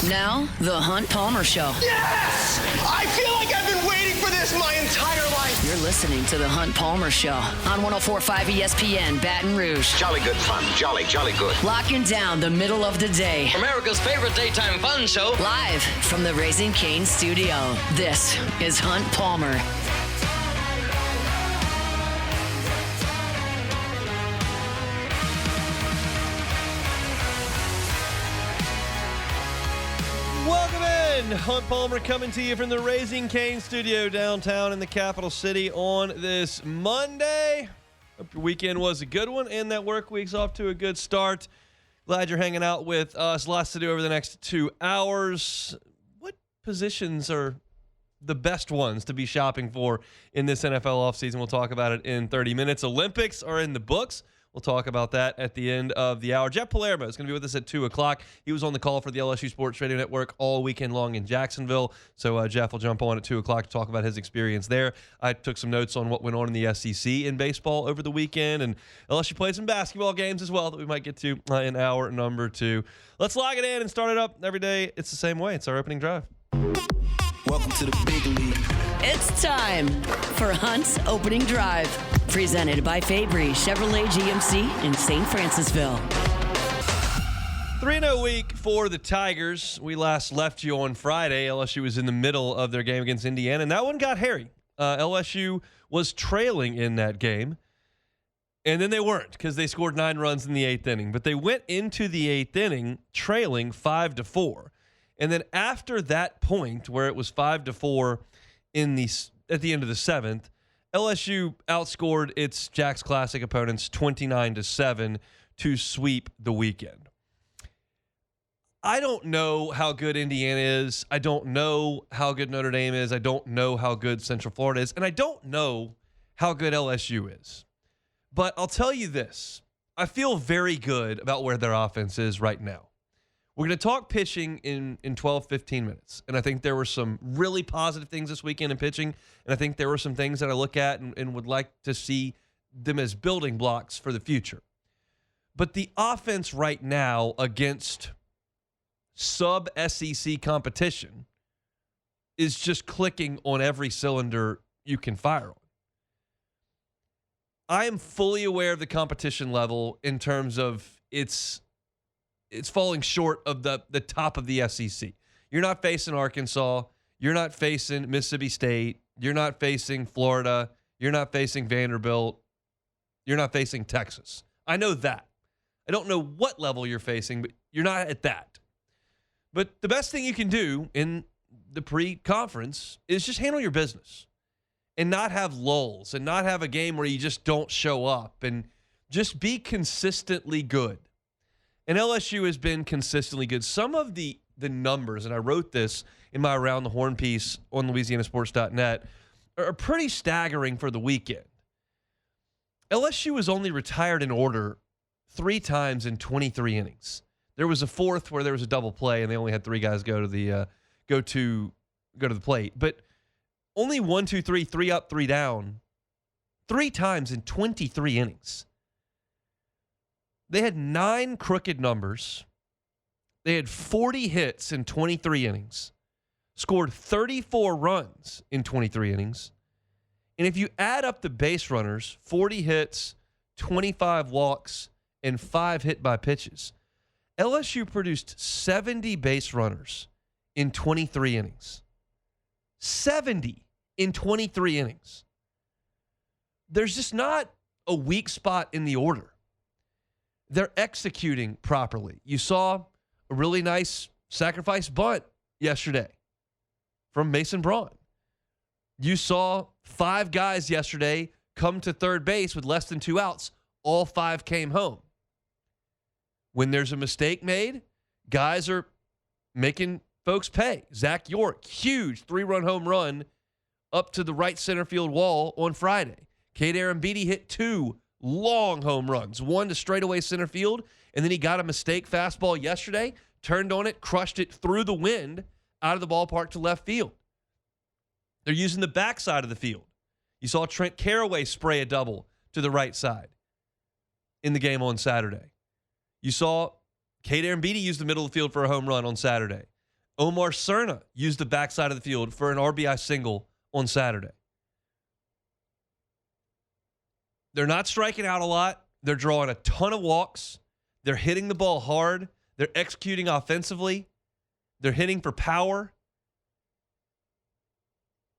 Now, The Hunt Palmer Show. Yes! I feel like I've been waiting for this my entire life. You're listening to The Hunt Palmer Show on 104.5 ESPN Baton Rouge. Jolly good fun. Jolly good. Locking down the middle of the day. America's favorite daytime fun show. Live from the Raising Cane's studio. This is Hunt Palmer. Welcome in. Hunt Palmer coming to you from the Raising Cane studio downtown in the capital city on this Monday. Hope your weekend was a good one and that work week's off to a good start. Glad you're hanging out with us. Lots to do over the next 2 hours. What positions are the best ones to be shopping for in this NFL offseason? We'll talk about it in 30 minutes. Olympics are in the books. We'll talk about that at the end of the hour. Jeff Palermo is going to be with us at 2 o'clock. He was on the call for the LSU Sports Radio Network all weekend long in Jacksonville. So Jeff will jump on at 2 o'clock to talk about his experience there. I took some notes on what went on in the SEC in baseball over the weekend. And LSU played some basketball games as well that we might get to in hour number 2. Let's log it in and start it up every day. It's the same way. It's our opening drive. Welcome to the big league. It's time for Hunt's Opening Drive. Presented by Fabry Chevrolet GMC in St. Francisville. 3-0 week for the Tigers. We last left you on Friday. LSU was in the middle of their game against Indiana, and that one got hairy. LSU was trailing in that game, and then they weren't because they scored 9 runs in the 8th inning. But they went into the 8th inning trailing 5-4. And then after that point, where it was 5-4 at the end of the 7th, LSU outscored its Jack's Classic opponents 29-7 to sweep the weekend. I don't know how good Indiana is. I don't know how good Notre Dame is. I don't know how good Central Florida is. And I don't know how good LSU is. But I'll tell you this. I feel very good about where their offense is right now. We're going to talk pitching in 12, 15 minutes. And I think there were some really positive things this weekend in pitching. And I think there were some things that I look at and would like to see them as building blocks for the future. But the offense right now against sub-SEC competition is just clicking on every cylinder you can fire on. I am fully aware of the competition level in terms of it's falling short of the top of the SEC. You're not facing Arkansas. You're not facing Mississippi State. You're not facing Florida. You're not facing Vanderbilt. You're not facing Texas. I know that. I don't know what level you're facing, but you're not at that. But the best thing you can do in the pre-conference is just handle your business and not have lulls and not have a game where you just don't show up and just be consistently good. And LSU has been consistently good. Some of the numbers, and I wrote this in my Around the Horn piece on LouisianaSports.net, are pretty staggering for the weekend. LSU was only retired in order 3 times in 23 innings. There was a 4th where there was a double play, and they only had 3 guys go to the plate. But only 1, 2, 3, 3 up, 3 down, 3 times in 23 innings. They had 9 crooked numbers. They had 40 hits in 23 innings, scored 34 runs in 23 innings. And if you add up the base runners, 40 hits, 25 walks, and 5 hit by pitches, LSU produced 70 base runners in 23 innings. 70 in 23 innings. There's just not a weak spot in the order. They're executing properly. You saw a really nice sacrifice bunt yesterday from Mason Braun. You saw 5 guys yesterday come to third base with less than 2 outs. All 5 came home. When there's a mistake made, guys are making folks pay. Zach York, huge 3-run home run up to the right center field wall on Friday. Cade Arambidi hit 2 long home runs, 1 to straightaway center field, and then he got a mistake fastball yesterday, turned on it, crushed it through the wind out of the ballpark to left field. They're using the backside of the field. You saw Trent Caraway spray a double to the right side in the game on Saturday. You saw Cade Arambidi use the middle of the field for a home run on Saturday. Omar Cerna used the backside of the field for an RBI single on Saturday. They're not striking out a lot. They're drawing a ton of walks. They're hitting the ball hard. They're executing offensively. They're hitting for power.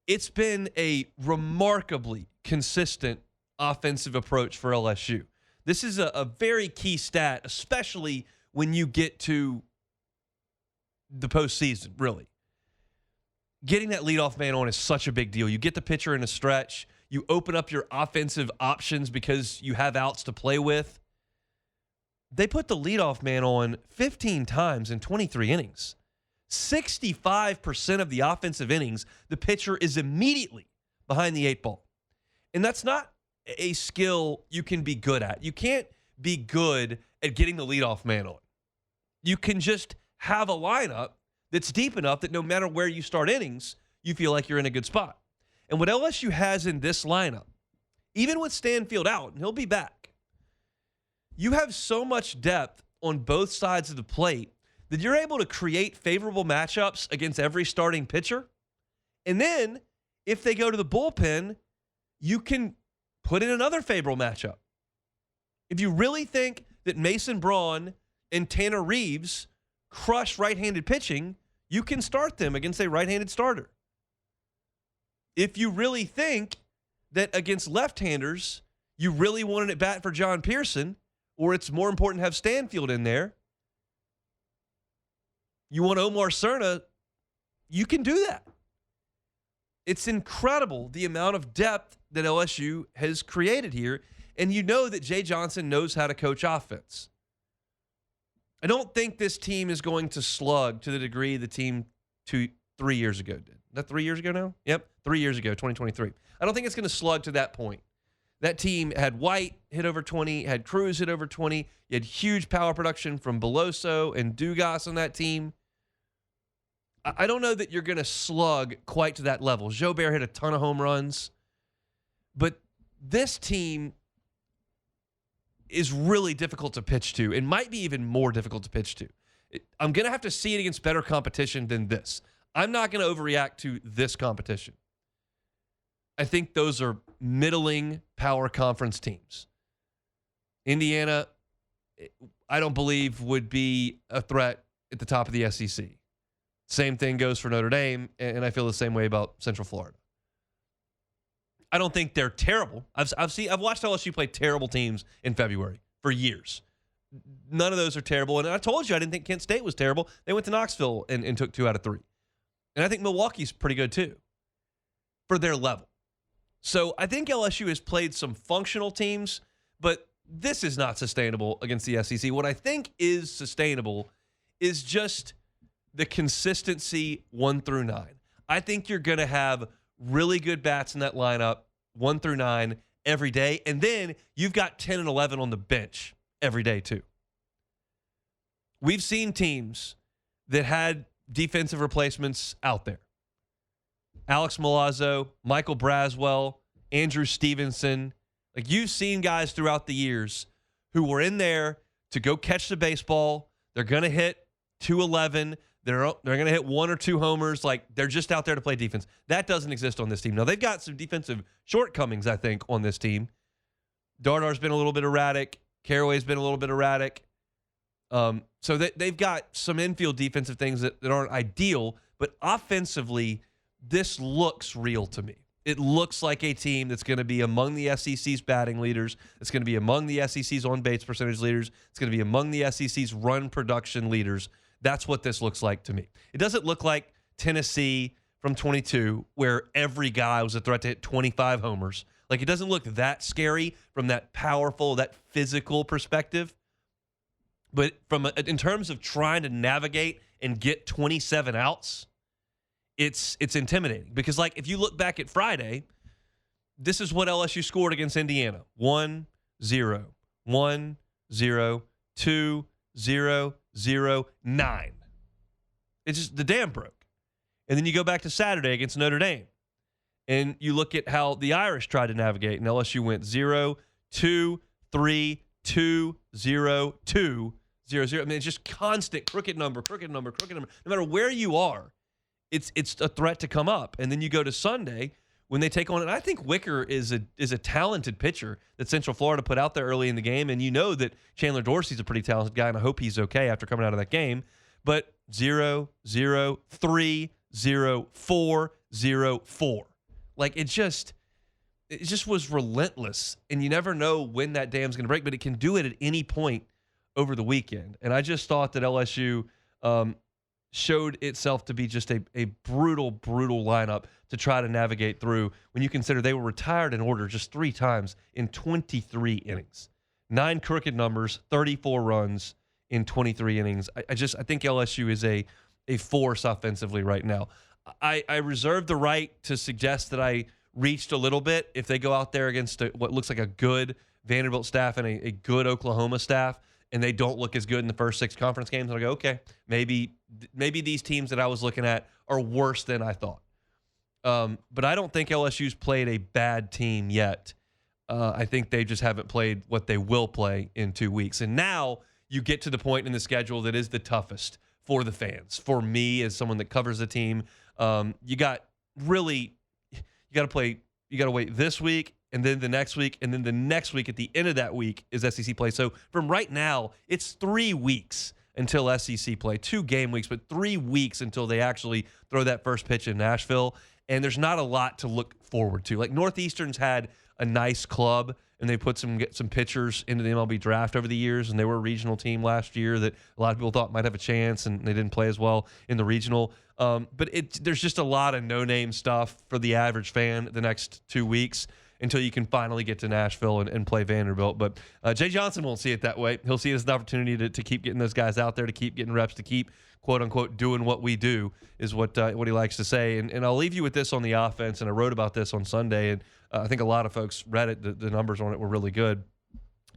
It's been a remarkably consistent offensive approach for LSU. This is a very key stat, especially when you get to the postseason, really. Getting that leadoff man on is such a big deal. You get the pitcher in a stretch. You open up your offensive options because you have outs to play with. They put the leadoff man on 15 times in 23 innings. 65% of the offensive innings, the pitcher is immediately behind the 8 ball. And that's not a skill you can be good at. You can't be good at getting the leadoff man on. You can just have a lineup that's deep enough that no matter where you start innings, you feel like you're in a good spot. And what LSU has in this lineup, even with Stanfield out, and he'll be back, you have so much depth on both sides of the plate that you're able to create favorable matchups against every starting pitcher. And then, if they go to the bullpen, you can put in another favorable matchup. If you really think that Mason Braun and Tanner Reeves crush right-handed pitching, you can start them against a right-handed starter. If you really think that against left-handers, you really want an at-bat for John Pearson, or it's more important to have Stanfield in there, you want Omar Cerna, you can do that. It's incredible the amount of depth that LSU has created here, and you know that Jay Johnson knows how to coach offense. I don't think this team is going to slug to the degree the team 3 years ago did. Is that 3 years ago now? Yep, 3 years ago, 2023. I don't think it's going to slug to that point. That team had White hit over 20, had Cruz hit over 20. You had huge power production from Beloso and Dugas on that team. I don't know that you're going to slug quite to that level. Jobert hit a ton of home runs. But this team is really difficult to pitch to and might be even more difficult to pitch to. I'm going to have to see it against better competition than this. I'm not going to overreact to this competition. I think those are middling power conference teams. Indiana, I don't believe, would be a threat at the top of the SEC. Same thing goes for Notre Dame, and I feel the same way about Central Florida. I don't think they're terrible. I've watched LSU play terrible teams in February for years. None of those are terrible. And I told you I didn't think Kent State was terrible. They went to Knoxville and took 2 out of 3. And I think Milwaukee's pretty good too for their level. So I think LSU has played some functional teams, but this is not sustainable against the SEC. What I think is sustainable is just the consistency 1 through 9. I think you're going to have really good bats in that lineup 1 through 9 every day. And then you've got 10 and 11 on the bench every day too. We've seen teams that had defensive replacements out there. Alex Milazzo, Michael Braswell, Andrew Stevenson. Like, you've seen guys throughout the years who were in there to go catch the baseball. They're going to hit 211. They're going to hit 1 or 2 homers. Like, they're just out there to play defense. That doesn't exist on this team. Now, they've got some defensive shortcomings, I think, on this team. Dardar's been a little bit erratic. Caraway's been a little bit erratic. So they've got some infield defensive things that aren't ideal, but offensively, this looks real to me. It looks like a team that's going to be among the SEC's batting leaders. It's going to be among the SEC's on-base percentage leaders. It's going to be among the SEC's run production leaders. That's what this looks like to me. It doesn't look like Tennessee from 22, where every guy was a threat to hit 25 homers. Like, it doesn't look that scary from that powerful, that physical perspective. But in terms of trying to navigate and get 27 outs, it's intimidating. Because, like, if you look back at Friday, this is what LSU scored against Indiana. 1-0, 1-0, 2-0, 0-9. It's just the dam broke. And then you go back to Saturday against Notre Dame, and you look at how the Irish tried to navigate, and LSU went 0-2-3-2-0-2-0. 0-0. I mean, it's just constant crooked number. No matter where you are, it's a threat to come up. And then you go to Sunday when they take on, and I think Wicker is a talented pitcher that Central Florida put out there early in the game. And you know that Chandler Dorsey's a pretty talented guy, and I hope he's okay after coming out of that game. But 0-0, 3-0, 4-0, 4. Like, it just was relentless. And you never know when that dam's going to break, but it can do it at any point over the weekend. And I just thought that LSU showed itself to be just a brutal lineup to try to navigate through when you consider they were retired in order just 3 times in 23 innings. 9 crooked numbers, 34 runs in 23 innings. I think LSU is a force offensively right now. I reserve the right to suggest that I reached a little bit if they go out there against what looks like a good Vanderbilt staff and a good Oklahoma staff, and they don't look as good in the first 6 conference games. I'll go, okay, maybe these teams that I was looking at are worse than I thought. But I don't think LSU's played a bad team yet. I think they just haven't played what they will play in 2 weeks. And now you get to the point in the schedule that is the toughest for the fans. For me, as someone that covers the team, you got to wait this week, and then the next week, and then the next week. At the end of that week is SEC play. So from right now, it's 3 weeks until SEC play. 2 game weeks, but 3 weeks until they actually throw that first pitch in Nashville. And there's not a lot to look forward to. Like, Northeastern's had a nice club, and they put some pitchers into the MLB draft over the years, and they were a regional team last year that a lot of people thought might have a chance, and they didn't play as well in the regional. But there's just a lot of no-name stuff for the average fan the next 2 weeks until you can finally get to Nashville and play Vanderbilt. But Jay Johnson won't see it that way. He'll see it as an opportunity to keep getting those guys out there, to keep getting reps, to keep, quote-unquote, doing what we do, is what he likes to say. And I'll leave you with this on the offense, and I wrote about this on Sunday, and I think a lot of folks read it. The numbers on it were really good.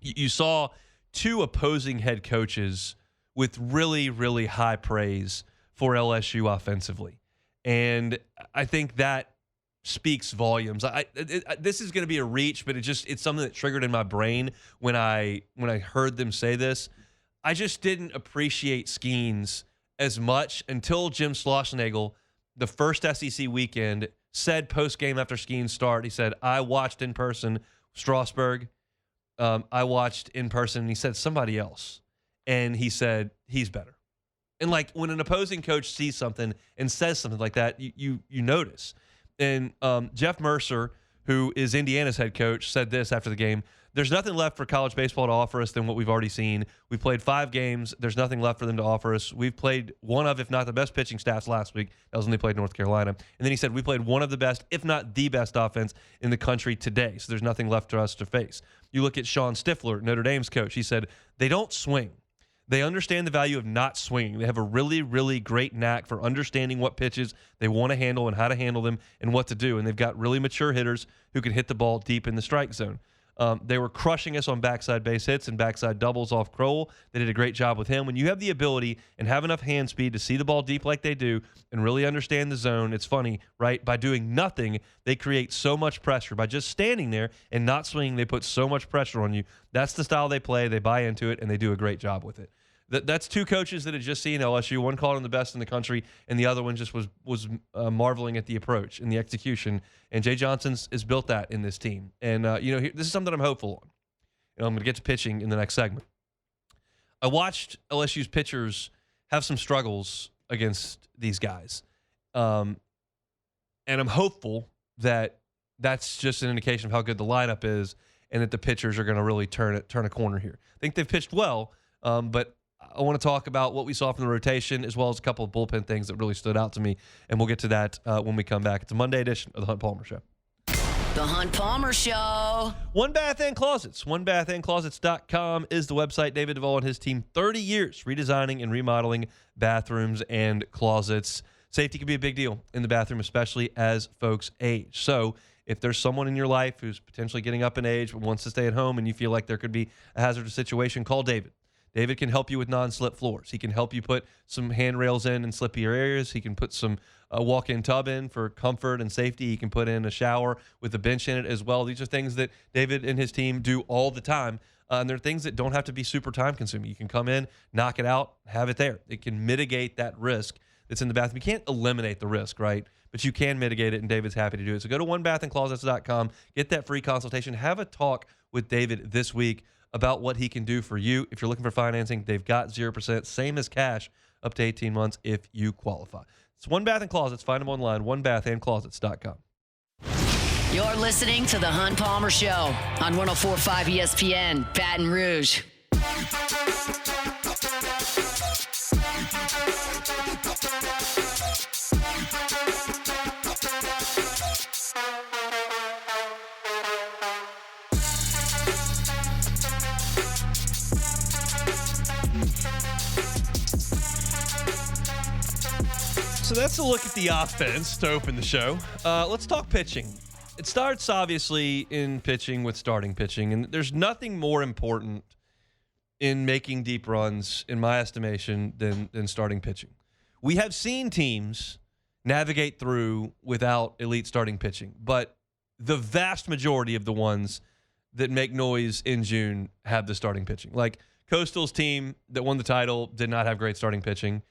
You saw 2 opposing head coaches with really, really high praise for LSU offensively. And I think that speaks volumes. This is going to be a reach, but it's something that triggered in my brain when I heard them say this. I just didn't appreciate Skeens as much until Jim Schlossnagle, the first SEC weekend, said post-game after Skeens' start, he said, I watched in person Strasburg. I watched in person, and he said somebody else. And he said, he's better. And, like, when an opposing coach sees something and says something like that, you notice. And Jeff Mercer, who is Indiana's head coach, said this after the game: there's nothing left for college baseball to offer us than what we've already seen. We played 5 games. There's nothing left for them to offer us. We've played one of, if not the best pitching staffs last week. That was when they played North Carolina. And then he said, we played one of the best, if not the best offense in the country today. So there's nothing left for us to face. You look at Sean Stifler, Notre Dame's coach. He said, they don't swing. They understand the value of not swinging. They have a really, really great knack for understanding what pitches they want to handle and how to handle them and what to do. And they've got really mature hitters who can hit the ball deep in the strike zone. They were crushing us on backside base hits and backside doubles off Crowell. They did a great job with him. When you have the ability and have enough hand speed to see the ball deep like they do and really understand the zone, it's funny, right? By doing nothing, they create so much pressure. By just standing there and not swinging, they put so much pressure on you. That's the style they play. They buy into it, and they do a great job with it. That's 2 coaches that had just seen LSU. One called him the best in the country, and the other one just was marveling at the approach and the execution. And Jay Johnson's has built that in this team. And this is something I'm hopeful on. I'm going to get to pitching in the next segment. I watched LSU's pitchers have some struggles against these guys, and I'm hopeful that that's just an indication of how good the lineup is, and that the pitchers are going to really turn a corner here. I think they've pitched well, but I want to talk about what we saw from the rotation, as well as a couple of bullpen things that really stood out to me, and we'll get to that when we come back. It's a Monday edition of the Hunt Palmer Show. The Hunt Palmer Show. One Bath and Closets. OneBathAndClosets.com is the website. David Duvall and his team, 30 years redesigning and remodeling bathrooms and closets. Safety can be a big deal in the bathroom, especially as folks age. So if there's someone in your life who's potentially getting up in age but wants to stay at home and you feel like there could be a hazardous situation, call David. David can help you with non-slip floors. He can help you put some handrails in slippier areas. He can put some walk-in tub in for comfort and safety. He can put in a shower with a bench in it as well. These are things that David and his team do all the time. And there are things that don't have to be super time consuming. You can come in, knock it out, have it there. It can mitigate that risk that's in the bathroom. You can't eliminate the risk, right? But you can mitigate it, and David's happy to do it. So go to onebathandclosets.com, get that free consultation, have a talk with David this week about what he can do for you. If you're looking for financing, they've got 0%, same as cash, up to 18 months if you qualify. It's One Bath and Closets. Find them online, onebathandclosets.com. You're listening to The Hunt Palmer Show on 104.5 ESPN, Baton Rouge. So that's a look at the offense to open the show. Let's talk pitching. It starts, obviously, in pitching with starting pitching, and there's nothing more important in making deep runs, in my estimation, than starting pitching. We have seen teams navigate through without elite starting pitching, but the vast majority of the ones that make noise in June have the starting pitching. Like Coastal's team that won the title did not have great starting pitching.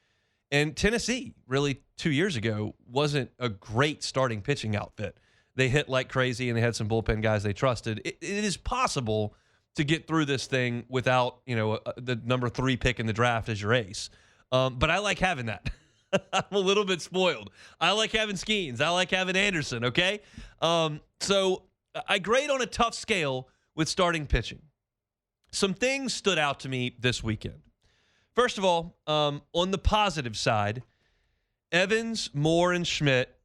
And Tennessee, really 2 years ago, wasn't a great starting pitching outfit. They hit like crazy, and they had some bullpen guys they trusted. It is possible to get through this thing without, the number 3 pick in the draft as your ace. But I like having that. I'm a little bit spoiled. I like having Skeens. I like having Anderson, okay? So I grade on a tough scale with starting pitching. Some things stood out to me this weekend. First of all, on the positive side, Evans, Moore, and Schmidt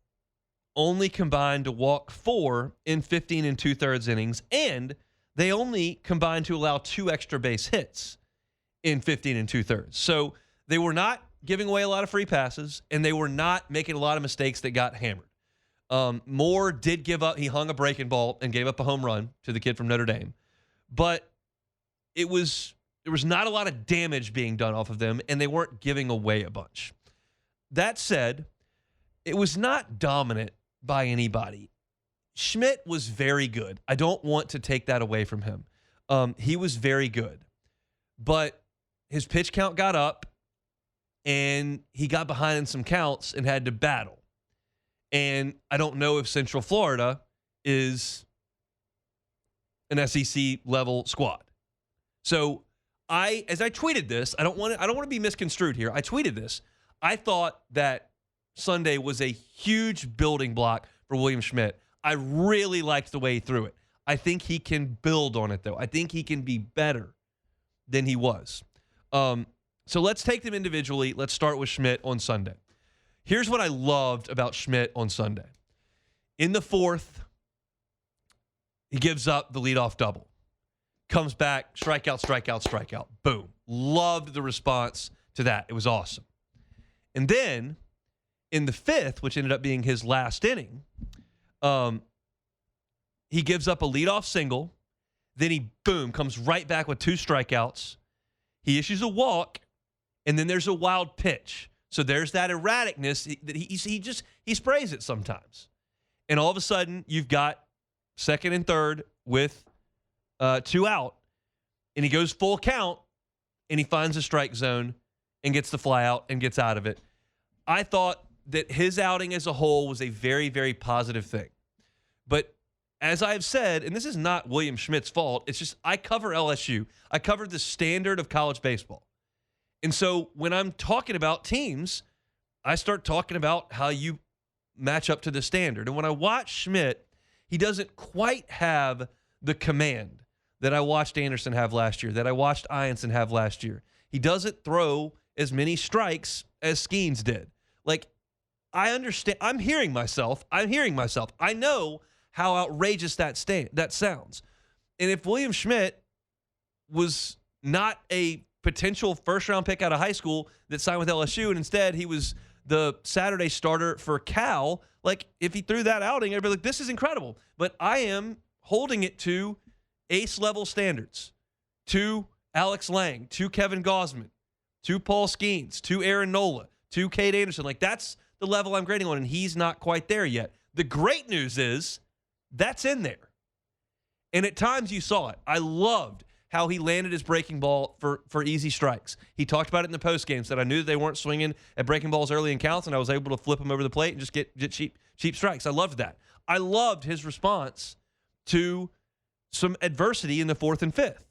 only combined to walk 4 in 15 2/3 innings, and they only combined to allow 2 extra base hits in 15 2/3. So they were not giving away a lot of free passes, and they were not making a lot of mistakes that got hammered. Moore did give up. He hung a breaking ball and gave up a home run to the kid from Notre Dame. But there was not a lot of damage being done off of them, and they weren't giving away a bunch. That said, it was not dominant by anybody. Schmidt was very good. I don't want to take that away from him. He was very good. But his pitch count got up, and he got behind in some counts and had to battle. And I don't know if Central Florida is an SEC level squad. So as I tweeted this, I don't want to be misconstrued here. I tweeted this. I thought that Sunday was a huge building block for William Schmidt. I really liked the way he threw it. I think he can build on it, though. I think he can be better than he was. So let's take them individually. Let's start with Schmidt on Sunday. Here's what I loved about Schmidt on Sunday. In the 4th, he gives up the leadoff double. Comes back, strikeout, strikeout, strikeout. Boom. Loved the response to that. It was awesome. And then in the 5th, which ended up being his last inning, he gives up a leadoff single. Then he, boom, comes right back with 2 strikeouts. He issues a walk, and then there's a wild pitch. So there's that erraticness that he sprays it sometimes. And all of a sudden, you've got 2nd and 3rd with 2 out, and he goes full count, and he finds a strike zone and gets the fly out and gets out of it. I thought that his outing as a whole was a very, very positive thing. But as I've said, and this is not William Schmidt's fault, it's just I cover LSU. I cover the standard of college baseball. And so when I'm talking about teams, I start talking about how you match up to the standard. And when I watch Schmidt, he doesn't quite have the command that I watched Anderson have last year, that I watched Ianson have last year. He doesn't throw as many strikes as Skeens did. Like, I understand. I'm hearing myself. I know how outrageous that sounds. And if William Schmidt was not a potential first-round pick out of high school that signed with LSU, and instead he was the Saturday starter for Cal, like, if he threw that outing, I'd be like, this is incredible. But I am holding it to ace-level standards, to Alex Lang, to Kevin Gausman, to Paul Skeens, to Aaron Nola, to Cade Anderson. Like, that's the level I'm grading on, and he's not quite there yet. The great news is that's in there. And at times you saw it. I loved how he landed his breaking ball for easy strikes. He talked about it in the postgame, said I knew they weren't swinging at breaking balls early in counts, and I was able to flip them over the plate and just get cheap strikes. I loved that. I loved his response to some adversity in the 4th and 5th.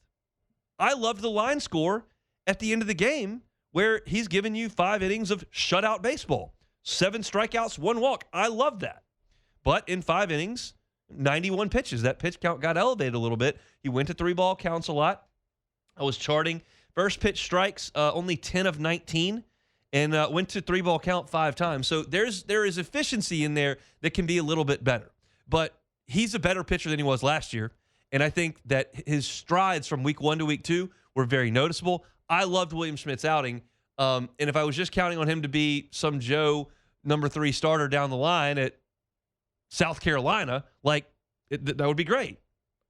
I loved the line score at the end of the game where he's given you 5 innings of shutout baseball. 7 strikeouts, 1 walk. I love that. But in 5 innings, 91 pitches. That pitch count got elevated a little bit. He went to 3-ball counts a lot. I was charting first pitch strikes, only 10 of 19, and went to 3-ball count 5 times. So there is efficiency in there that can be a little bit better. But he's a better pitcher than he was last year, and I think that his strides from week 1 to week 2 were very noticeable. I loved William Schmidt's outing, and if I was just counting on him to be some Joe number 3 starter down the line at South Carolina, that would be great.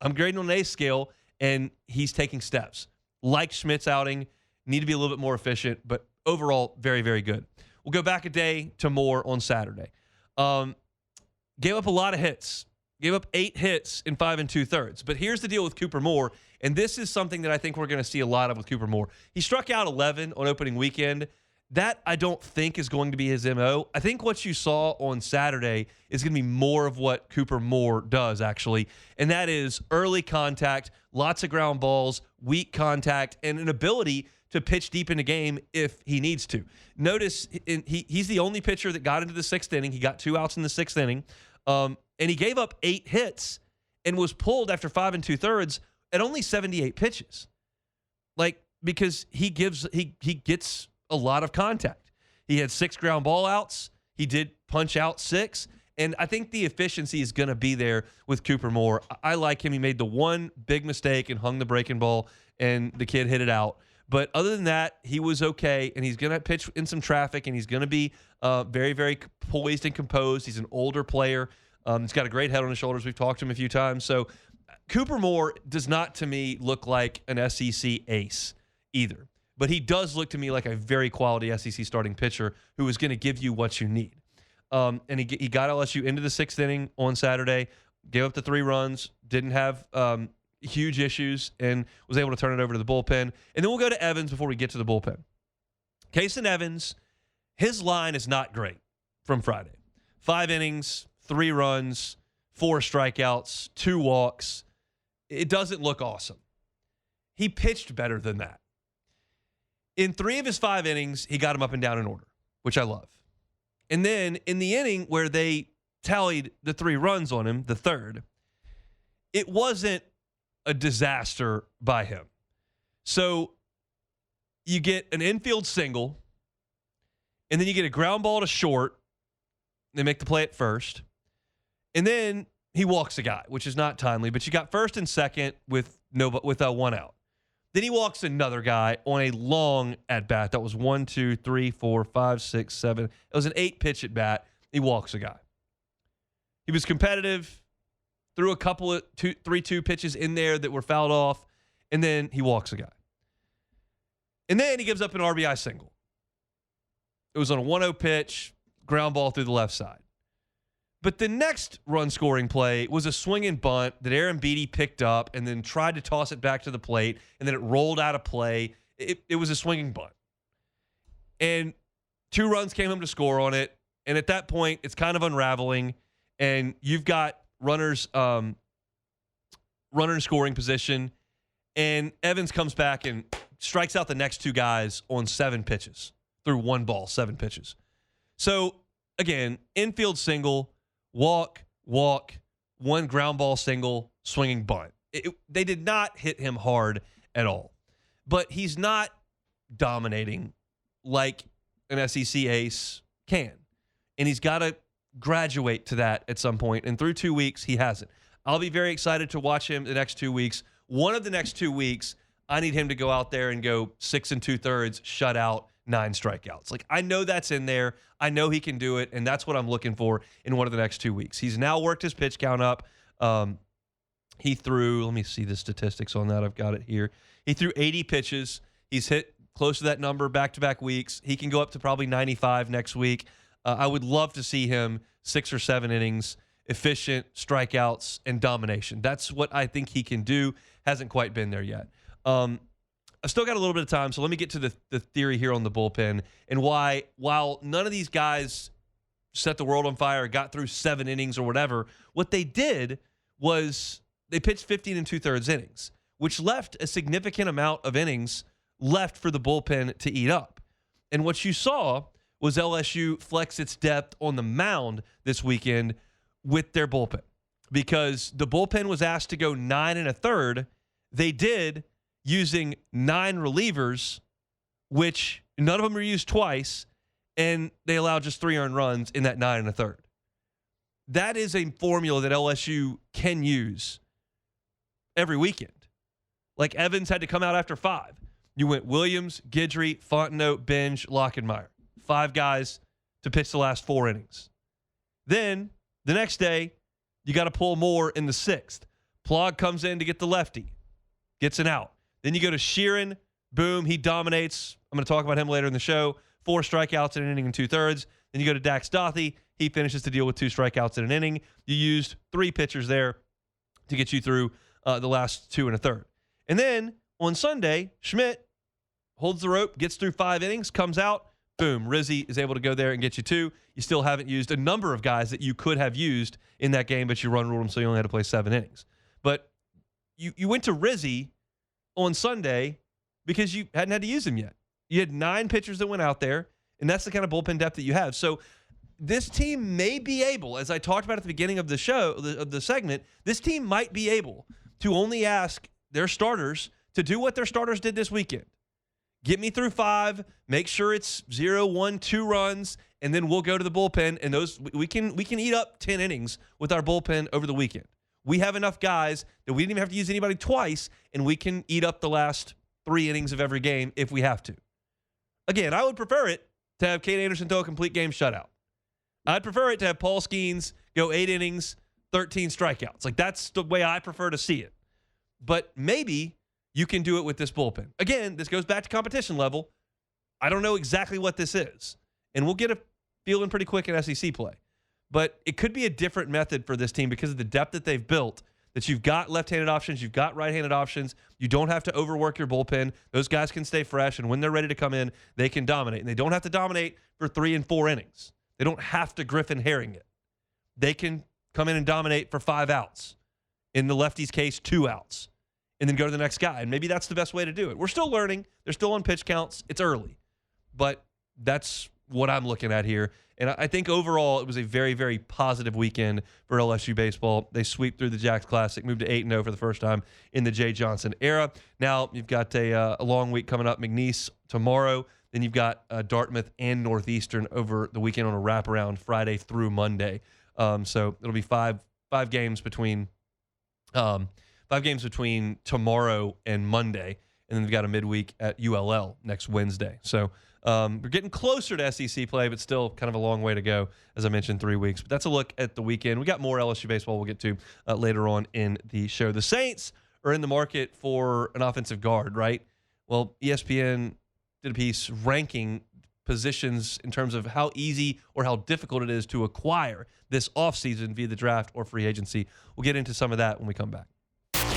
I'm grading on an A scale, and he's taking steps. Like Schmidt's outing, need to be a little bit more efficient, but overall, very, very good. We'll go back a day to Moore on Saturday. Gave up a lot of hits. Gave up 8 hits in 5 2/3. But here's the deal with Cooper Moore, and this is something that I think we're going to see a lot of with Cooper Moore. He struck out 11 on opening weekend. That, I don't think, is going to be his MO. I think what you saw on Saturday is going to be more of what Cooper Moore does, actually, and that is early contact, lots of ground balls, weak contact, and an ability to pitch deep in the game if he needs to. Notice he's the only pitcher that got into the 6th inning. He got 2 outs in the 6th inning, and he gave up 8 hits and was pulled after 5 2/3 at only 78 pitches. Because he gets a lot of contact. He had 6 ground ball outs. He did punch out 6. And I think the efficiency is going to be there with Cooper Moore. I like him. He made the one big mistake and hung the breaking ball, and the kid hit it out. But other than that, he was okay, and he's going to pitch in some traffic, and he's going to be very, very poised and composed. He's an older player. He's got a great head on his shoulders. We've talked to him a few times. So Cooper Moore does not, to me, look like an SEC ace either. But he does look to me like a very quality SEC starting pitcher who is going to give you what you need. And he got LSU into the 6th inning on Saturday, gave up the 3 runs, didn't have huge issues, and was able to turn it over to the bullpen. And then we'll go to Evans before we get to the bullpen. Kason Evans, his line is not great from Friday. 5 innings, 3 runs, 4 strikeouts, 2 walks. It doesn't look awesome. He pitched better than that. In 3 of his 5 innings, he got him up and down in order, which I love. And then in the inning where they tallied the 3 runs on him, the 3rd, it wasn't a disaster by him. So you get an infield single, and then you get a ground ball to short. They make the play at first. And then he walks a guy, which is not timely, but you got first and second with 1 out. Then he walks another guy on a long at-bat. That was 1, 2, 3, 4, 5, 6, 7. It was an 8-pitch at-bat. He walks a guy. He was competitive, threw a couple of 3-2 pitches in there that were fouled off, and then he walks a guy. And then he gives up an RBI single. It was on a 1-0 pitch, ground ball through the left side. But the next run-scoring play was a swing and bunt that Aaron Beatty picked up and then tried to toss it back to the plate, and then it rolled out of play. It was a swinging bunt. And 2 runs came home to score on it, and at that point, it's kind of unraveling, and you've got runners runner in scoring position, and Evans comes back and strikes out the next 2 guys on 7 pitches, through 1 ball, 7 pitches. So, again, infield single, walk, 1 ground ball single, swinging bunt. They did not hit him hard at all. But he's not dominating like an SEC ace can. And he's got to graduate to that at some point. And through 2 weeks, he hasn't. I'll be very excited to watch him the next 2 weeks. One of the next 2 weeks, I need him to go out there and go 6 2/3, shut out, 9 strikeouts. I know that's in there. I know he can do it, and that's what I'm looking for in one of the next 2 weeks. He's now worked his pitch count up. He threw, let me see the statistics on that. I've got it here. He threw 80 pitches. He's hit close to that number back-to-back weeks. He can go up to probably 95 next week. I would love to see him 6 or 7 innings, efficient, strikeouts, and domination. That's what I think he can do. Hasn't quite been there yet. I've still got a little bit of time, so let me get to the theory here on the bullpen and why, while none of these guys set the world on fire, got through 7 innings or whatever, what they did was they pitched 15 2/3 innings, which left a significant amount of innings left for the bullpen to eat up. And what you saw was LSU flex its depth on the mound this weekend with their bullpen, because the bullpen was asked to go 9 1/3. They did, using 9 relievers, which none of them were used twice, and they allowed just 3 earned runs in that 9 1/3. That is a formula that LSU can use every weekend. Like Evans had to come out after 5. You went Williams, Guidry, Fontenot, Binge, Lockenmeyer. 5 guys to pitch the last 4 innings. Then the next day, you got to pull more in the 6th. Plog comes in to get the lefty, gets an out. Then you go to Sheeran, boom, he dominates. I'm going to talk about him later in the show. 4 strikeouts in an inning and 2/3. Then you go to Dax Stothy. He finishes the deal with 2 strikeouts in an inning. You used 3 pitchers there to get you through the last 2 1/3. And then on Sunday, Schmidt holds the rope, gets through 5 innings, comes out, boom, Rizzi is able to go there and get you 2. You still haven't used a number of guys that you could have used in that game, but you run ruled them, so you only had to play 7 innings. But you went to Rizzi on Sunday because you hadn't had to use him yet. You had 9 pitchers that went out there, and that's the kind of bullpen depth that you have. So this team may be able, as I talked about at the beginning of the show, of the segment, this team might be able to only ask their starters to do what their starters did this weekend. Get me through 5, make sure it's 0, 1, 2 runs, and then we'll go to the bullpen, and those we can eat up 10 innings with our bullpen over the weekend. We have enough guys that we didn't even have to use anybody twice, and we can eat up the last 3 innings of every game if we have to. Again, I would prefer it to have Kate Anderson throw a complete game shutout. I'd prefer it to have Paul Skeens go 8 innings, 13 strikeouts. Like, that's the way I prefer to see it. But maybe you can do it with this bullpen. Again, this goes back to competition level. I don't know exactly what this is, and we'll get a feeling pretty quick in SEC play. But it could be a different method for this team because of the depth that they've built, that you've got left-handed options, you've got right-handed options. You don't have to overwork your bullpen. Those guys can stay fresh, and when they're ready to come in, they can dominate. And they don't have to dominate for 3 and 4 innings. They don't have to Griffin Herring it. They can come in and dominate for 5 outs. In the lefty's case, 2 outs. And then go to the next guy. And maybe that's the best way to do it. We're still learning. They're still on pitch counts. It's early. But that's what I'm looking at here. And I think overall it was a very, very positive weekend for LSU baseball. They sweep through the Jacks Classic, moved to 8-0 for the first time in the Jay Johnson era. Now you've got a long week coming up. McNeese tomorrow. Then you've got Dartmouth and Northeastern over the weekend on a wraparound Friday through Monday. So it'll be five games between tomorrow and Monday, and then we've got a midweek at ULL next Wednesday. So we're getting closer to SEC play, but still kind of a long way to go, as I mentioned, 3 weeks. But that's a look at the weekend. We got more LSU baseball we'll get to later on in the show. The Saints are in the market for an offensive guard, right? Well, ESPN did a piece ranking positions in terms of how easy or how difficult it is to acquire this offseason via the draft or free agency. We'll get into some of that when we come back.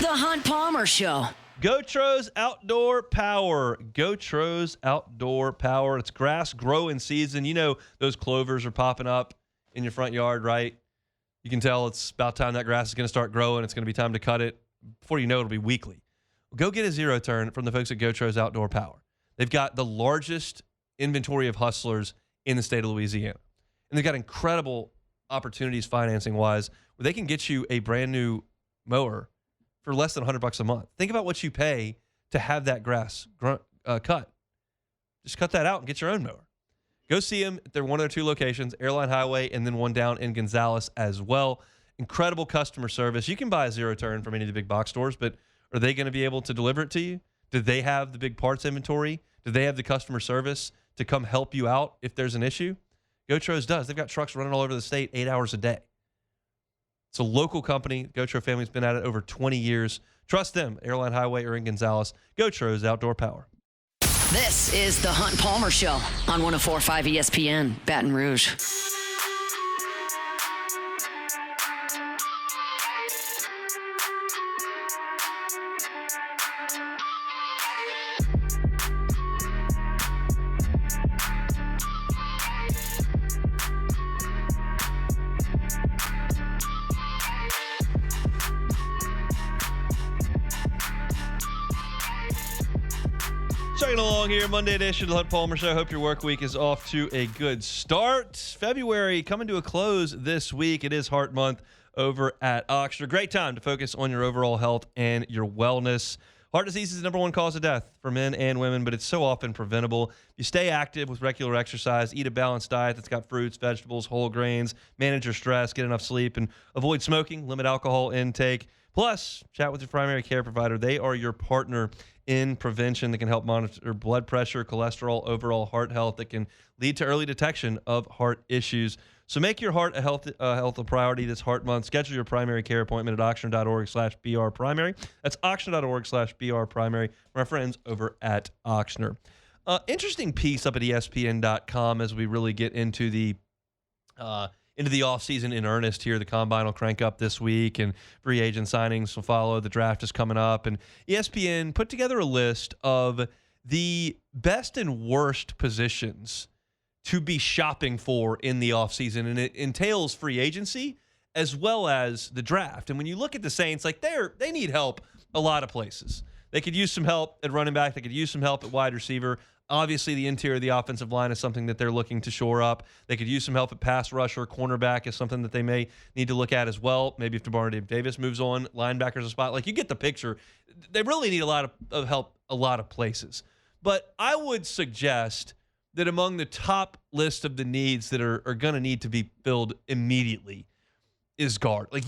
The Hunt Palmer Show. Gotros Outdoor Power. Gotros Outdoor Power. It's grass growing season. You know those clovers are popping up in your front yard, right? You can tell it's about time that grass is going to start growing. It's going to be time to cut it. Before you know it, it'll be weekly. Go get a zero turn from the folks at Gotros Outdoor Power. They've got the largest inventory of hustlers in the state of Louisiana. And they've got incredible opportunities financing-wise where they can get you a brand new mower for less than $100 a month. Think about what you pay to have that grass cut. Just cut that out and get your own mower. Go see them at one of their 2 locations, Airline Highway, and then one down in Gonzales as well. Incredible customer service. You can buy a zero turn from any of the big box stores, but are they going to be able to deliver it to you? Do they have the big parts inventory? Do they have the customer service to come help you out if there's an issue? Gotros does. They've got trucks running all over the state 8 hours a day. It's a local company. Gotro family's been at it over 20 years. Trust them. Airline Highway or in Gonzales. Gotros Outdoor Power. This is the Hunt Palmer Show on 104.5 ESPN, Baton Rouge. Chugging along here, Monday edition of the Hunt Palmer Show. Hope your work week is off to a good start. February coming to a close this week. It is Heart Month over at Oxford. Great time to focus on your overall health and your wellness. Heart disease is the number one cause of death for men and women, but it's so often preventable. You stay active with regular exercise, eat a balanced diet that's got fruits, vegetables, whole grains, manage your stress, get enough sleep, and avoid smoking, limit alcohol intake. Plus, chat with your primary care provider. They are your partner in prevention that can help monitor blood pressure, cholesterol, overall heart health that can lead to early detection of heart issues. So make your heart a health a priority this Heart Month. Schedule your primary care appointment at Ochsner.org/BRprimary. That's Ochsner.org/BRprimary from our friends over at Ochsner. Interesting piece up at ESPN.com as we really get into the offseason in earnest here. The Combine will crank up this week, and free agent signings will follow. The draft is coming up, and ESPN put together a list of the best and worst positions to be shopping for in the offseason, and it entails free agency as well as the draft. And when you look at the Saints, like they need help a lot of places. They could use some help at running back. They could use some help at wide receiver. Obviously, the interior of the offensive line is something that they're looking to shore up. They could use some help at pass rusher. Cornerback is something that they may need to look at as well. Maybe if DeBarnett Davis moves on, linebacker's a spot. Like, you get the picture. They really need a lot of help a lot of places. But I would suggest that among the top list of the needs that are going to need to be filled immediately is guard. Like,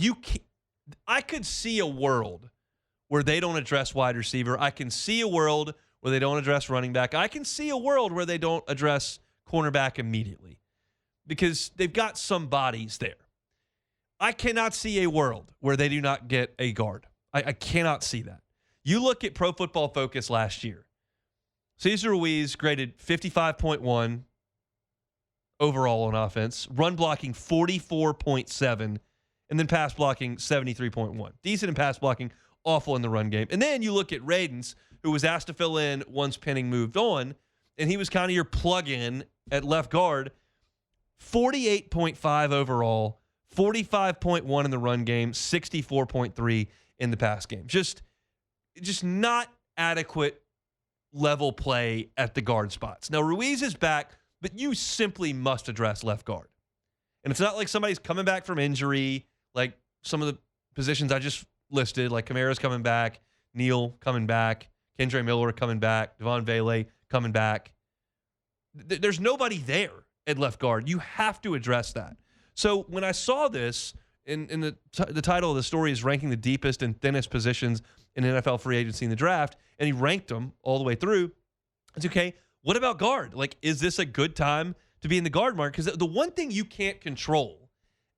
I could see a world where they don't address wide receiver. I can see a world where they don't address running back. I can see a world where they don't address cornerback immediately because they've got some bodies there. I cannot see a world where they do not get a guard. I cannot see that. You look at Pro Football Focus last year. Cesar Ruiz graded 55.1 overall on offense, run blocking 44.7, and then pass blocking 73.1. Decent in pass blocking, awful in the run game. And then you look at Radens, who was asked to fill in once Penning moved on, and he was kind of your plug-in at left guard. 48.5 overall, 45.1 in the run game, 64.3 in the pass game. Just not adequate level play at the guard spots. Now, Ruiz is back, but you simply must address left guard. And it's not like somebody's coming back from injury, like some of the positions I just listed, like Kamara's coming back, Neal coming back, Kendre Miller coming back, Devon Vele coming back. There's nobody there at left guard. You have to address that. So when I saw this, in the title of the story is ranking the deepest and thinnest positions in NFL free agency in the draft, and he ranked them all the way through. It's okay. What about guard? Like, is this a good time to be in the guard market? Because the one thing you can't control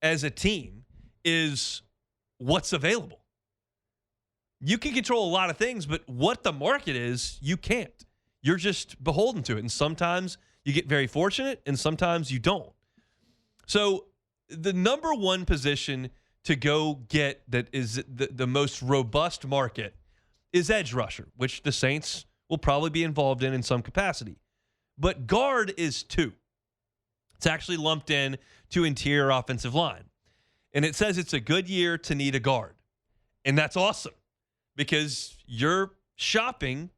as a team is what's available. You can control a lot of things, but what the market is, you can't. You're just beholden to it. And sometimes you get very fortunate, and sometimes you don't. So the number one position to go get that is the most robust market is edge rusher, which the Saints will probably be involved in some capacity. But guard is two. It's actually lumped in to interior offensive line. And it says it's a good year to need a guard. And that's awesome because you're shopping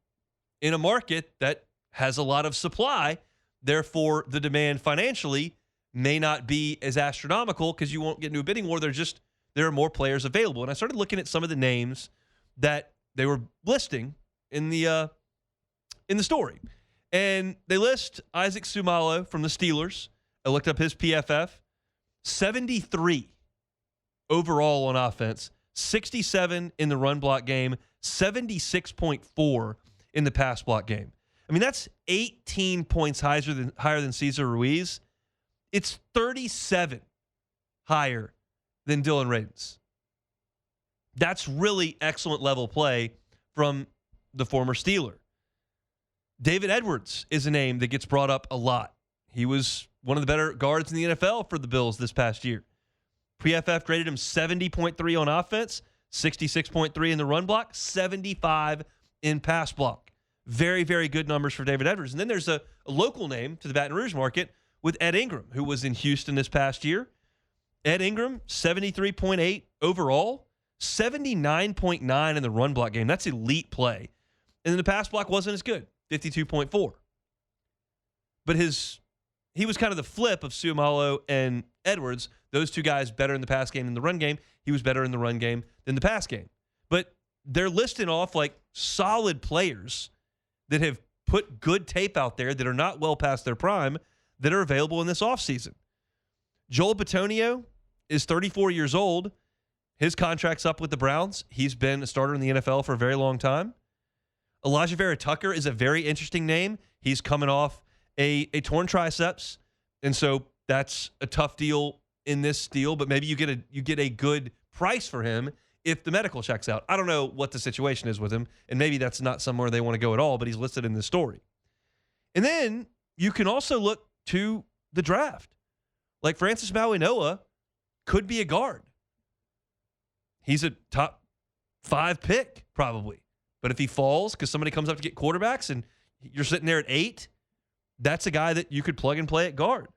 in a market that has a lot of supply. Therefore, the demand financially may not be as astronomical because you won't get into a bidding war. There are more players available. And I started looking at some of the names that they were listing in the story. And they list Isaac Sumalo from the Steelers. I looked up his PFF. 73 overall on offense, 67 in the run block game, 76.4 in the pass block game. I mean, that's 18 points higher than Cesar Ruiz. It's 37 higher than Dylan Radens. That's really excellent level play from the former Steeler. David Edwards is a name that gets brought up a lot. He was one of the better guards in the NFL for the Bills this past year. PFF graded him 70.3 on offense, 66.3 in the run block, 75 in pass block. Very, very good numbers for David Edwards. And then there's a local name to the Baton Rouge market with Ed Ingram, who was in Houston this past year. Ed Ingram, 73.8 overall, 79.9 in the run block game. That's elite play. And then the pass block wasn't as good, 52.4. But he was kind of the flip of Suamalo and Edwards. Those two guys better in the pass game than the run game. He was better in the run game than the pass game. But they're listing off like solid players that have put good tape out there that are not well past their prime that are available in this offseason. Joel Bitonio is 34 years old. His contract's up with the Browns. He's been a starter in the NFL for a very long time. Elijah Vera Tucker is a very interesting name. He's coming off a torn triceps, and so that's a tough deal in this deal, but maybe you get a good price for him if the medical checks out. I don't know what the situation is with him, and maybe that's not somewhere they want to go at all, but he's listed in this story. And then you can also look to the draft. Like Francis Mauigoa could be a guard. He's a top 5 pick, probably. But if he falls because somebody comes up to get quarterbacks and you're sitting there at 8, that's a guy that you could plug and play at guard.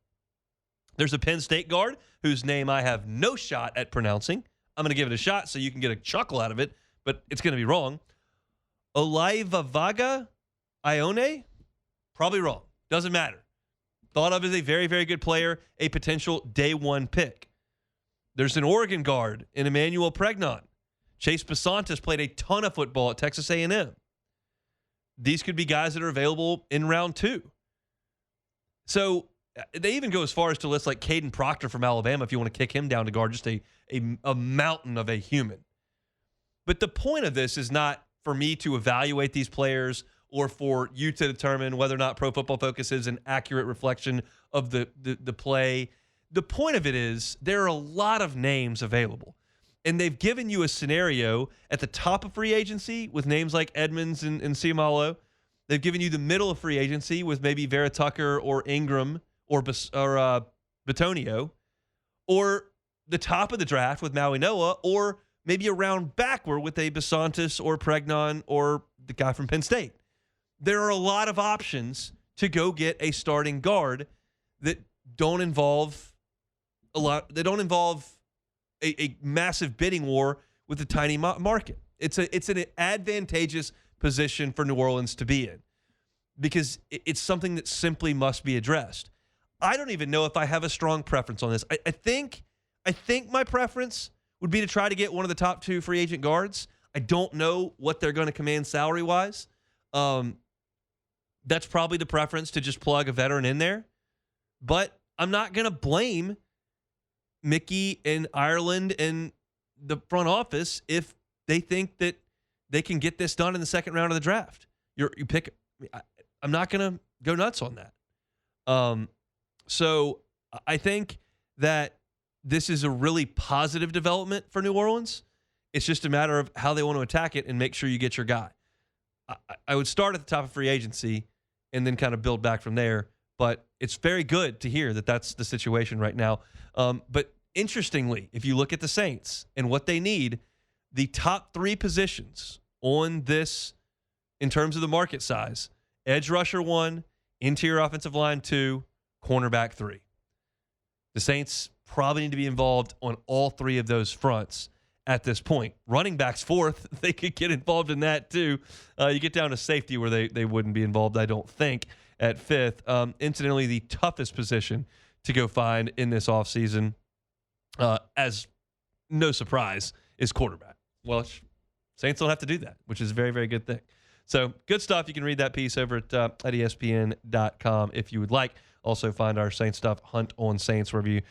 There's a Penn State guard whose name I have no shot at pronouncing. I'm going to give it a shot so you can get a chuckle out of it, but it's going to be wrong. Olaivavaga Ione? Probably wrong. Doesn't matter. Thought of as a very, very good player, a potential day 1 pick. There's an Oregon guard in Emmanuel Pregnon. Chase Basantis played a ton of football at Texas A&M. These could be guys that are available in round 2. So they even go as far as to list like Caden Proctor from Alabama if you want to kick him down to guard, just a mountain of a human. But the point of this is not for me to evaluate these players or for you to determine whether or not Pro Football Focus is an accurate reflection of the play. The point of it is there are a lot of names available. And they've given you a scenario at the top of free agency with names like Edmonds and Siamalo. They've given you the middle of free agency with maybe Vera Tucker or Ingram or Bitonio, or the top of the draft with Mauigoa, or maybe a round backward with a Basantis or Pregnon or the guy from Penn State. There are a lot of options to go get a starting guard that don't involve a massive bidding war with a tiny market. It's an advantageous position for New Orleans to be in because it's something that simply must be addressed. I don't even know if I have a strong preference on this. I think my preference would be to try to get one of the top 2 free agent guards. I don't know what they're going to command salary-wise. That's probably the preference, to just plug a veteran in there. But I'm not going to blame Mickey and Ireland and the front office if they think that they can get this done in the second round of the draft. I'm not going to go nuts on that. So I think that this is a really positive development for New Orleans. It's just a matter of how they want to attack it and make sure you get your guy. I would start at the top of free agency and then kind of build back from there. But it's very good to hear that that's the situation right now. But interestingly, if you look at the Saints and what they need, the top 3 positions on this in terms of the market size: edge rusher 1, interior offensive line 2, cornerback 3. The Saints probably need to be involved on all 3 of those fronts at this point. Running backs 4th, they could get involved in that too. You get down to safety where they wouldn't be involved, I don't think, at 5th. Incidentally, the toughest position to go find in this offseason, as no surprise, is quarterback. Well, Saints don't have to do that, which is a very, very good thing. So good stuff. You can read that piece over at ESPN.com if you would like. Also find our Saints stuff, Hunt on Saints, wherever you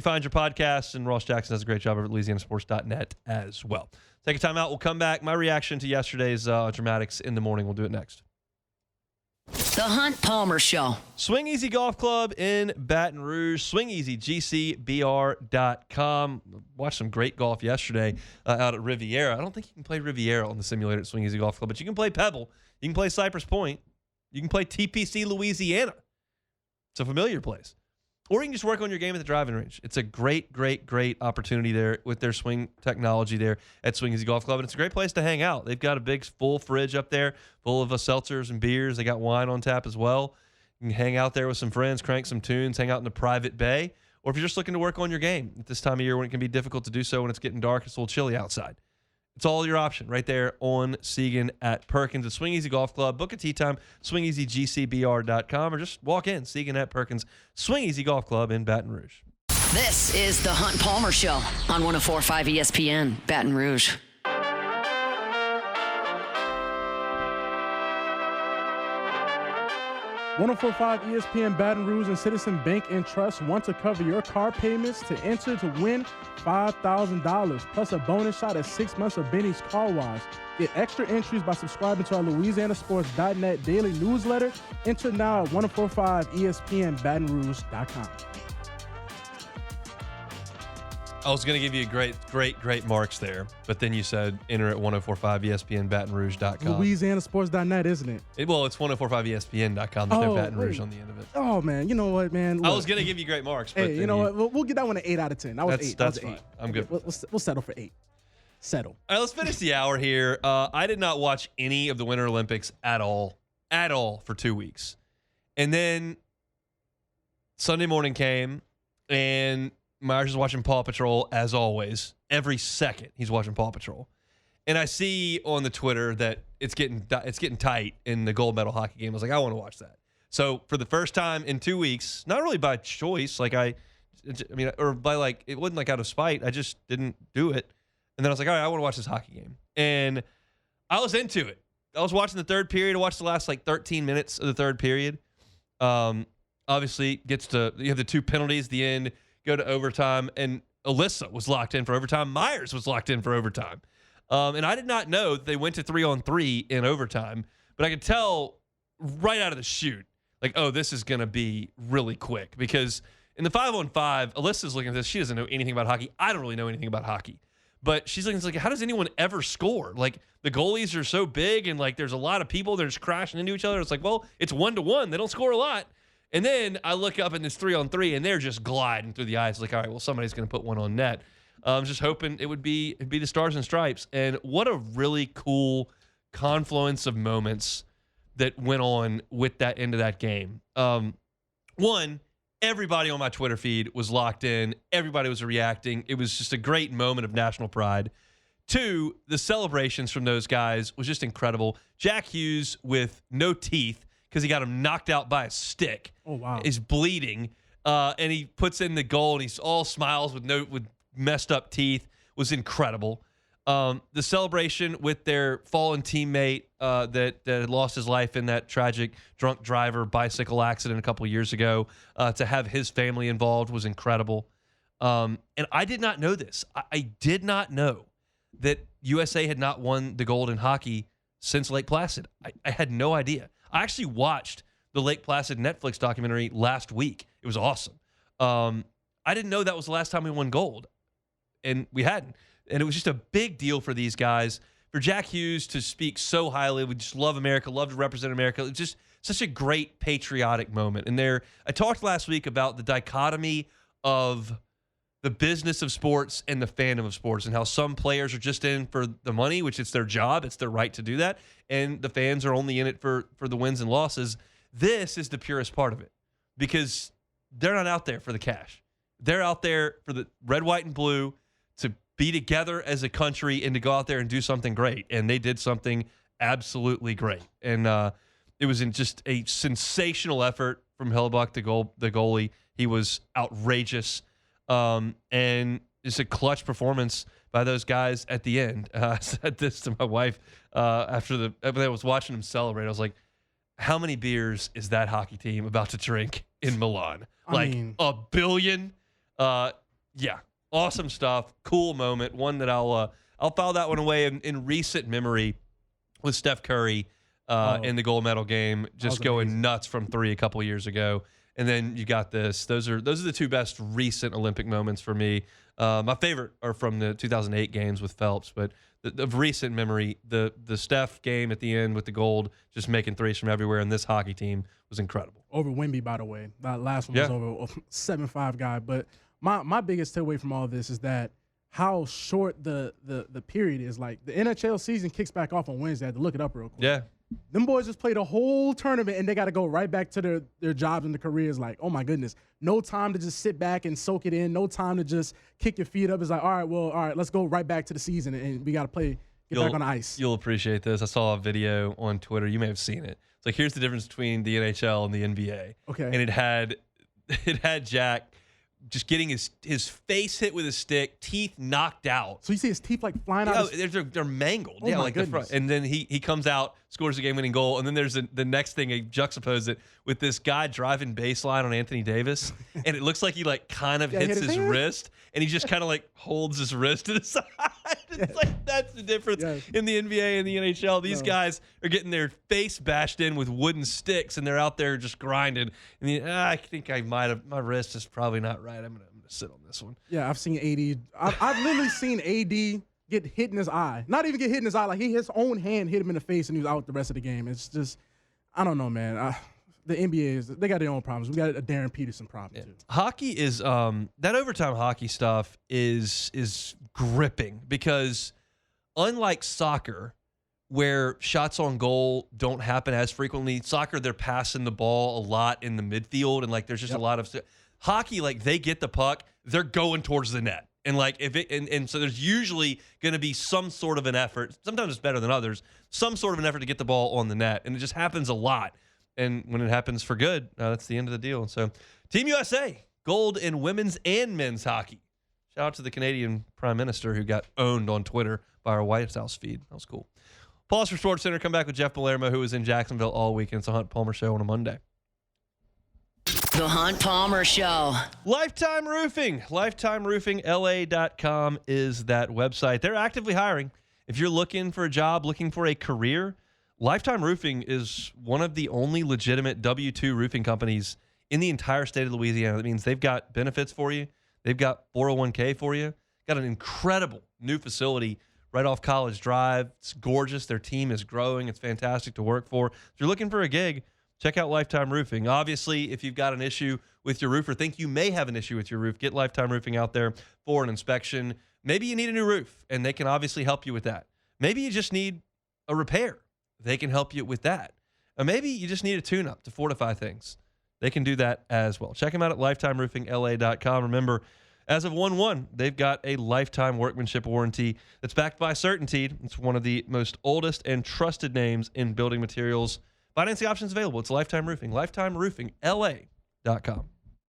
find your podcasts. And Ross Jackson does a great job over at LouisianaSports.net as well. Take a time out. We'll come back. My reaction to yesterday's dramatics in the morning. We'll do it next. The Hunt Palmer Show. Swing Easy Golf Club in Baton Rouge. SwingEasyGCBR.com. Watched some great golf yesterday out at Riviera. I don't think you can play Riviera on the simulator at Swing Easy Golf Club, but you can play Pebble. You can play Cypress Point. You can play TPC Louisiana. It's a familiar place. Or you can just work on your game at the driving range. It's a great, great, great opportunity there with their swing technology there at Swing Easy Golf Club. And it's a great place to hang out. They've got a big full fridge up there full of seltzers and beers. They got wine on tap as well. You can hang out there with some friends, crank some tunes, hang out in the private bay. Or if you're just looking to work on your game at this time of year when it can be difficult to do so when it's getting dark, it's a little chilly outside. It's all your option right there on Segan at Perkins at Swing Easy Golf Club. Book a tee time, swingeasygcbr.com, or just walk in, Segan at Perkins, Swing Easy Golf Club in Baton Rouge. This is the Hunt Palmer Show on 104.5 ESPN, Baton Rouge. 104.5 ESPN Baton Rouge and Citizen Bank and Trust want to cover your car payments to enter to win $5,000 plus a bonus shot at 6 months of Benny's Car Wash. Get extra entries by subscribing to our LouisianaSports.net daily newsletter. Enter now at 1045ESPNBatonRouge.com. I was going to give you great marks there, but then you said enter at 1045ESPNBatonRouge.com. LouisianaSports.net, isn't it? It's 1045ESPN.com. There's no Baton Rouge on the end of it. Oh, man. You know what, man? Look, I was going to give you great marks. But hey, you know what? We'll get that one an 8 out of 10. That was 8. That's fine. 8. I'm good. We'll settle for 8. Settle. All right, let's finish the hour here. I did not watch any of the Winter Olympics at all for 2 weeks. And then Sunday morning came, and Myers is watching Paw Patrol, as always. Every second he's watching Paw Patrol. And I see on the Twitter that it's getting tight in the gold medal hockey game. I was like, I want to watch that. So for the first time in 2 weeks, not really by choice, or by it wasn't like out of spite. I just didn't do it. And then I was like, all right, I want to watch this hockey game. And I was into it. I was watching the third period. I watched the last 13 minutes of the third period. Obviously, you have the 2 penalties at the end, go to overtime, and Alyssa was locked in for overtime. Myers was locked in for overtime. And I did not know that they went to 3-on-3 in overtime, but I could tell right out of the chute, this is going to be really quick, because in the 5-on-5, Alyssa's looking at this. She doesn't know anything about hockey. I don't really know anything about hockey. But she's looking, how does anyone ever score? The goalies are so big, and there's a lot of people. They're just crashing into each other. It's it's 1-to-1. They don't score a lot. And then I look up and it's 3-on-3, and they're just gliding through the ice. All right, well, somebody's going to put one on net. I'm just hoping it'd be the Stars and Stripes. And what a really cool confluence of moments that went on with that end of that game. One, everybody on my Twitter feed was locked in. Everybody was reacting. It was just a great moment of national pride. Two, the celebrations from those guys was just incredible. Jack Hughes with no teeth, because he got him knocked out by a stick. Oh, wow. Is bleeding. And he puts in the goal, and he's all smiles with messed up teeth. Was incredible. The celebration with their fallen teammate that had lost his life in that tragic drunk driver bicycle accident a couple years ago, to have his family involved was incredible. And I did not know this. I did not know that USA had not won the gold in hockey since Lake Placid. I had no idea. I actually watched the Lake Placid Netflix documentary last week. It was awesome. I didn't know that was the last time we won gold, and we hadn't. And it was just a big deal for these guys. For Jack Hughes to speak so highly, we just love America, love to represent America. It's just such a great patriotic moment. And I talked last week about the dichotomy of the business of sports and the fandom of sports, and how some players are just in for the money, which it's their job, it's their right to do that, and the fans are only in it for the wins and losses. This is the purest part of it, because they're not out there for the cash. They're out there for the red, white, and blue, to be together as a country and to go out there and do something great. And they did something absolutely great. And it was in just a sensational effort from Hellebuck, the goalie. He was outrageous. And it's a clutch performance by those guys at the end. I said this to my wife after I was watching them celebrate. I was like, how many beers is that hockey team about to drink in Milan? A billion? Yeah. Awesome stuff. Cool moment. One that I'll file that one away in recent memory with Steph Curry in the gold medal game, just going amazing. Nuts from 3 a couple years ago. And then you got this. Those are the 2 best recent Olympic moments for me. My favorite are from the 2008 games with Phelps, but of recent memory, the Steph game at the end with the gold, just making threes from everywhere, and this hockey team was incredible. Over Wemby, by the way. That last one was over 7-5 guy. But my biggest takeaway from all of this is that how short the period is. The NHL season kicks back off on Wednesday. I had to look it up real quick. Yeah. Them boys just played a whole tournament and they got to go right back to their jobs and their careers. Like, oh my goodness, no time to just sit back and soak it in. No time to just kick your feet up. It's like, all right, let's go right back to the season and we got to get back on the ice. You'll appreciate this. I saw a video on Twitter. You may have seen it. It's like, here's the difference between the NHL and the NBA. Okay. And it had Jack just getting his face hit with a stick, teeth knocked out. So you see his teeth like flying out? They're mangled. Oh, my like goodness. the front. And then he comes out, scores a game-winning goal, and then there's the next thing, they juxtapose it with this guy driving baseline on Anthony Davis, and it looks like he like kind of hits his wrist, and he just kind of like holds his wrist to the side. It's like, that's the difference in the NBA and the NHL. These guys are getting their face bashed in with wooden sticks, and they're out there just grinding. And I think my wrist is probably not right. I'm gonna sit on this one. Yeah, I've seen AD. I've literally seen AD get hit in his eye. Not even get hit in his eye. Like his own hand hit him in the face, and he was out the rest of the game. It's just, I don't know, man. The NBA they got their own problems. We got a Darren Peterson problem too. Hockey is that overtime hockey stuff is gripping because unlike soccer, where shots on goal don't happen as frequently, soccer they're passing the ball a lot in the midfield and like there's just a lot of hockey, like they get the puck, they're going towards the net. And like and so there's usually going to be some sort of an effort. Sometimes it's better than others. Some sort of an effort to get the ball on the net, and it just happens a lot. And when it happens for good, that's the end of the deal. And so, Team USA, gold in women's and men's hockey. Shout out to the Canadian Prime Minister who got owned on Twitter by our White House feed. That was cool. Pause for Sports Center. Come back with Jeff Palermo, who was in Jacksonville all weekend. It's the Hunt Palmer Show on a Monday. The Hunt Palmer Show. Lifetime Roofing. LifetimeRoofingLA.com is that website. They're actively hiring. If you're looking for a job, looking for a career, Lifetime Roofing is one of the only legitimate W-2 roofing companies in the entire state of Louisiana. That means they've got benefits for you. They've got 401k for you. Got an incredible new facility right off College Drive. It's gorgeous. Their team is growing. It's fantastic to work for. If you're looking for a gig, check out Lifetime Roofing. Obviously, if you've got an issue with your roof or think you may have an issue with your roof, get Lifetime Roofing out there for an inspection. Maybe you need a new roof, and they can obviously help you with that. Maybe you just need a repair. They can help you with that. Or maybe you just need a tune-up to fortify things. They can do that as well. Check them out at LifetimeRoofingLA.com. Remember, as of 1/1, they've got a lifetime workmanship warranty that's backed by Certainteed. It's one of the most oldest and trusted names in building materials. Financing options available. It's Lifetime Roofing. LifetimeRoofingLA.com.